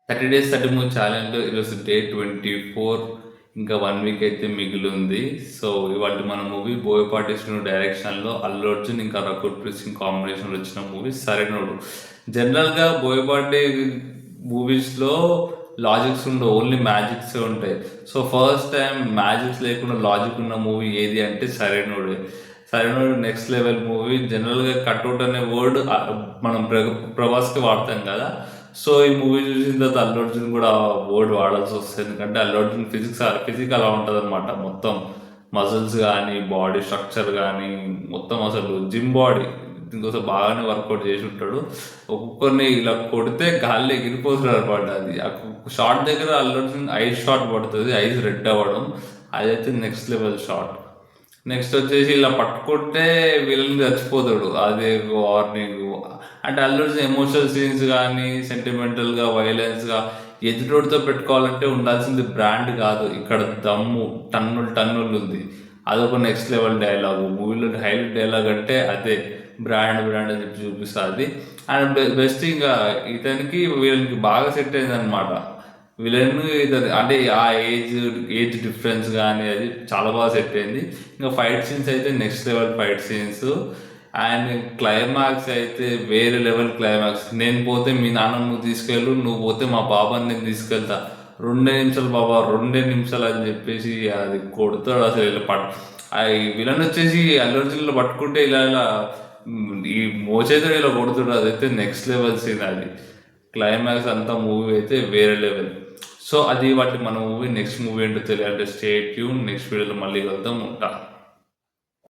30 days 30 movie ఛాలెంజ్లో ఈరోజు day 24. ఇంకా 1 week అయితే మిగిలి ఉంది. సో ఇవాళ మన మూవీ బోయపాటి శ్రీను డైరెక్షన్లో అల్లు అర్జున్ ఇంకా రకుల్ ప్రీత్ సింగ్ కాంబినేషన్లో వచ్చిన మూవీ సరైనోడు. జనరల్గా బోయపాటి మూవీస్లో లాజిక్స్ ఉండవు, ఓన్లీ మ్యాజిక్సే ఉంటాయి. సో ఫస్ట్ టైం మ్యాజిక్స్ లేకుండా లాజిక్ ఉన్న మూవీ ఏది అంటే సరైనోడే. Sarrainodu next level movie. జనరల్గా కట్అవుట్ అనే వర్డ్ మనం ప్రభాస్కి వాడతాం కదా. సో ఈ మూవీ చూసిన తర్వాత అల్లు అర్జున్ కూడా వర్డ్ వాడాల్సి వస్తుంది. ఎందుకంటే అల్లు అర్జున్ ఫిజిక్ అలా ఉంటుంది అనమాట. మొత్తం మజిల్స్ కానీ బాడీ స్ట్రక్చర్ కానీ మొత్తం అసలు జిమ్ బాడీ దీనికోసం బాగానే వర్కౌట్ చేసి ఉంటాడు. ఒక్కొక్కరిని ఇలా కొడితే గాల్లో ఎగిరిపోతున్నారు అనమాట. అది షార్ట్ దగ్గర అల్లు అర్జున్ ఐస్ షాట్ పడుతుంది, ఐస్ రెడ్ అవ్వడం, అదైతే నెక్స్ట్ లెవెల్ షాట్. నెక్స్ట్ వచ్చేసి ఇలా పట్టుకుంటే వీళ్ళని చచ్చిపోతాడు, అదే వార్నింగ్. అంటే అల్లు అర్జున్ ఎమోషనల్ సీన్స్ కానీ సెంటిమెంటల్గా వైలెన్స్గా ఎదుటోడితో పెట్టుకోవాలంటే ఉండాల్సింది బ్రాండ్ కాదు, ఇక్కడ దమ్ము టన్నులు ఉంది. అదొక నెక్స్ట్ లెవెల్ డైలాగ్. మూవీలో హైలైట్ డైలాగ్ అంటే అదే బ్రాండ్ అని చెప్పి చూపిస్తుంది. అండ్ బెస్ట్ ఇంకా ఇతనికి వీళ్ళకి బాగా సెట్ అయింది అనమాట. విలన్ ఇతను అంటే ఆ ఏజ్ డిఫరెన్స్ కానీ అది చాలా బాగా సెట్ అయింది. ఇంకా ఫైట్ సీన్స్ అయితే next level fight scenes. And climax అయితే వేరే లెవెల్ క్లైమాక్స్. నేను పోతే మీ నాన్న నువ్వు తీసుకెళ్ళు, నువ్వు పోతే మా బాబాని నేను తీసుకెళ్తా, 2 నిమిషాలు బాబా 2 నిమిషాలు అని చెప్పేసి అది కొడతాడు అసలు. ఇలా విలన్ వచ్చేసి అల్లు అర్జున్లో పట్టుకుంటే ఇలా ఈ మోచేతుడు ఇలా కొడుతాడు. అదైతే నెక్స్ట్ లెవెల్ సీన్ అది. క్లైమాక్స్ అంతా మూవీ అయితే వేరే లెవెల్. సో అది వాటి మన మూవీ. నెక్స్ట్ మూవీ ఏంటో తెలియాలంటే స్టే ట్యూన్. నెక్స్ట్ వీడియోలో మళ్ళీ కలుద్దాం. ఉంటా.